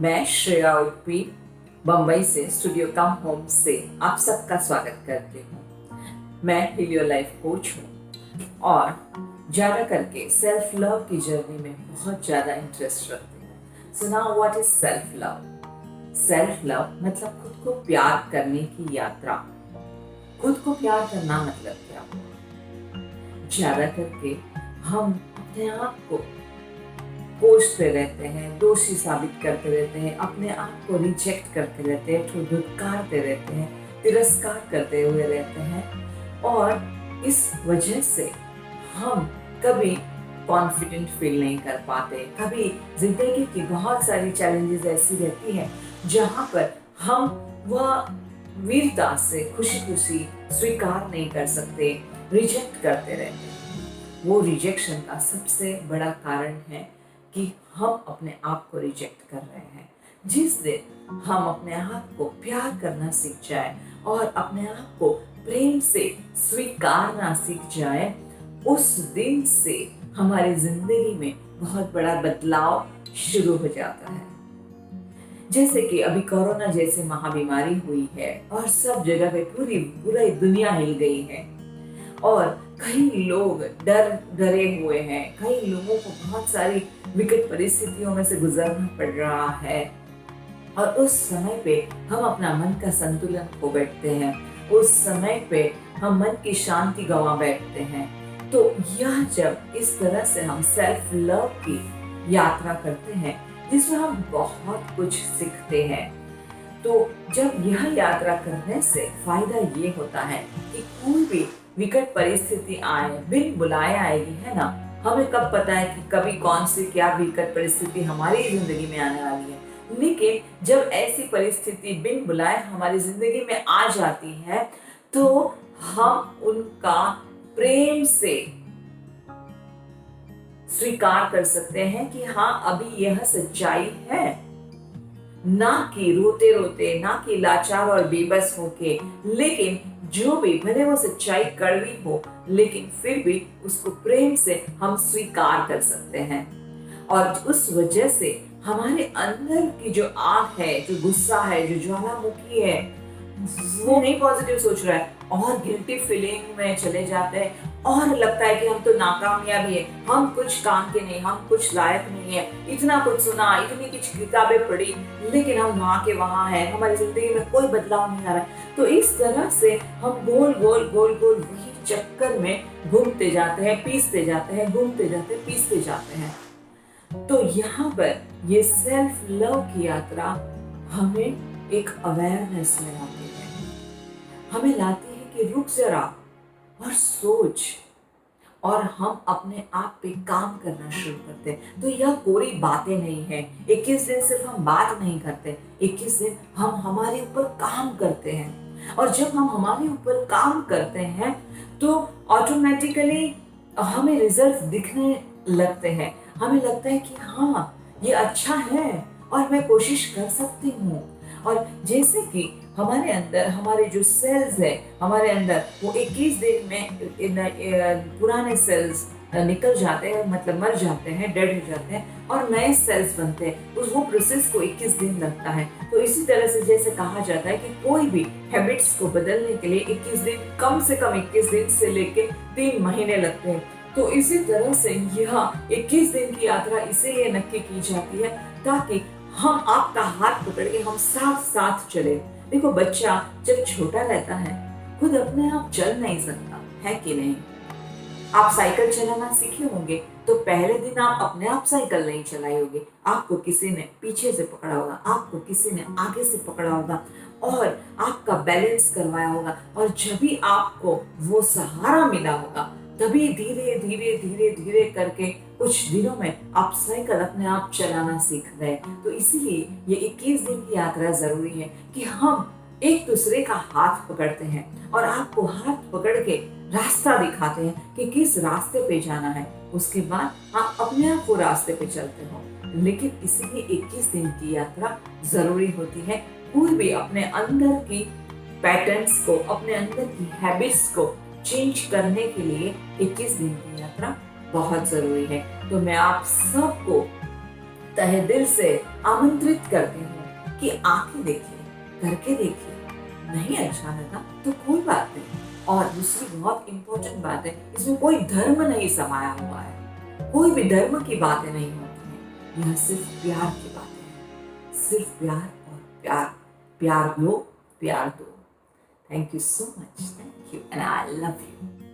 मैं श्रेया उडुपी बम्बई से studio come home से आप सबका स्वागत करती हूँ। मैं हिलियो लाइफ कोच हूँ और ज़्यादा करके सेल्फ लव की जर्नी में बहुत ज़्यादा इंटरेस्ट रखती हूँ। So now what is self love? Self love मतलब खुद को प्यार करने की यात्रा। खुद को प्यार करना मतलब क्या? ज़्यादा करके हम अपने आप को कोसते रहते हैं, दोषी साबित करते रहते हैं, अपने आप को रिजेक्ट करते रहते हैं, धुतकारते रहते हैं, तिरस्कार करते हुए रहते हैं और इस वजह से हम कभी कॉन्फिडेंट फील नहीं कर पाते। कभी जिंदगी की बहुत सारी चैलेंजेस ऐसी रहती हैं जहाँ पर हम वह वीरता से खुशी खुशी स्वीकार नहीं कर सकते, रिजेक्ट करते रहते हैं। वो रिजेक्शन का सबसे बड़ा कारण है कि हम अपने आप को रिजेक्ट कर रहे हैं। जिस दिन हम अपने आप को प्यार करना सीख जाए और अपने आप को प्रेम से स्वीकारना सीख जाए, उस दिन से हमारी जिंदगी में बहुत बड़ा बदलाव शुरू हो जाता है। जैसे कि अभी कोरोना जैसी महाबीमारी हुई है और सब जगह पे पूरी दुनिया हिल गई है और कई लोग डरे हुए हैं। कई लोगों को बहुत सारी विकट परिस्थितियों में से गुजरना पड़ रहा है और उस समय पे हम अपना मन का संतुलन खो बैठते हैं। उस समय पे हम मन की शांति गंवा बैठते हैं। तो यह जब इस तरह से हम सेल्फ लव की यात्रा करते हैं जिसमें हम बहुत कुछ सीखते हैं, तो जब यह यात्रा करने से फायदा ये होता है कि कोई भी विकट परिस्थिति आए बिन बुलाए आएगी, है ना। हमें कब पता है कि कभी कौन सी क्या विकट परिस्थिति हमारी जिंदगी में आने वाली है, लेकिन जब ऐसी परिस्थिति बिन बुलाए हमारी जिंदगी में आ जाती है तो हम उनका प्रेम से स्वीकार कर सकते हैं कि हाँ, अभी यह सच्चाई है। ना कि रोते रोते, ना कि लाचार और बेबस होके, लेकिन जो भी, भले वो सच्चाई कड़वी हो लेकिन फिर भी उसको प्रेम से हम स्वीकार कर सकते हैं। और उस वजह से हमारे अंदर की जो आग है, जो गुस्सा है, जो ज्वालामुखी है, वो नहीं पॉजिटिव सोच रहा है और गिल्टी फीलिंग में चले जाते हैं और लगता है कि हम तो नाकामयाब ही है, हम कुछ काम के नहीं, हम कुछ लायक नहीं है, इतना कुछ सुना, इतनी कुछ किताबें पढ़ी, लेकिन हम वहाँ के वहाँ हैं, हमारी जिंदगी में कोई बदलाव नहीं आ रहा है। तो इस तरह से हम गोल गोल गोल गोल वही चक्कर में घूमते जाते हैं, पीसते जाते हैं, घूमते जाते हैं, पीसते जाते हैं। तो यहाँ पर ये सेल्फ लव की यात्रा हमें एक अवेयरनेस में लाती है, हमें लाती है कि रुक जरा और सोच, और हम अपने आप पे काम करना शुरू करते हैं। तो यह कोई बातें नहीं है, 21 दिन सिर्फ हम बात नहीं करते, 21 दिन हम हमारे ऊपर काम करते हैं। और जब हम हमारे ऊपर काम करते हैं तो ऑटोमेटिकली हमें रिजल्ट दिखने लगते हैं। हमें लगता है कि हाँ, ये अच्छा है और मैं कोशिश कर सकती हूँ। और जैसे कि हमारे अंदर हमारे जो सेल्स है, हमारे अंदर वो 21 दिन में पुराने सेल्स निकल जाते हैं, मतलब मर जाते हैं, डेड हो जाते हैं और नए सेल्स बनते हैं। वो प्रोसेस को 21 दिन लगता है। तो इसी तरह से जैसे कहा जाता है कि कोई भी हैबिट्स को बदलने के लिए 21 दिन, कम से कम 21 दिन से लेकर 3 महीने लगते हैं। तो इसी तरह से यह 21 दिन की यात्रा इसीलिए नक्की की जाती है ताकि हम आपका हाथ पकड़ के हम साथ साथ चले। देखो, बच्चा जब छोटा रहता है खुद अपने आप चल नहीं सकता है कि नहीं। आप साइकिल चलाना सीखे होंगे तो पहले दिन आप अपने आप साइकिल नहीं चलाई होगी, आपको किसी ने पीछे से पकड़ा होगा, आपको किसी ने आगे से पकड़ा होगा और आपका बैलेंस करवाया होगा। और जब भी आपको वो सहारा मिला होगा तभी धीरे धीरे धीरे धीरे करके कुछ दिनों में आप साइकिल अपने आप चलाना सीख गए। तो इसीलिए ये 21 दिन की यात्रा जरूरी है कि हम एक दूसरे का हाथ पकड़ते हैं और आपको हाथ पकड़ के रास्ता दिखाते हैं कि किस रास्ते पे जाना है। उसके बाद आप अपने आप वो रास्ते पे चलते हो। लेकिन इसीलिए 21 दिन की यात्रा जरूरी होती है। कोई भी अपने अंदर की पैटर्न्स को, अपने अंदर की हैबिट्स को चेंज करने के लिए 21 दिन की यात्रा बहुत जरूरी है। तो मैं आप सबको तहे दिल से आमंत्रित करती हूँ कि आके देखिए, करके देखिए। नहीं अच्छा लगा तो कोई बात नहीं। और दूसरी बहुत इंपॉर्टेंट बात है, इसमें कोई धर्म नहीं समाया हुआ है, कोई भी धर्म की बातें नहीं होती हैं। यह सिर्फ प्यार की बातें हैं, सिर्फ प्यार और प्यार। प्यार लो, प्यार दो। Thank you so much, thank you and I love you.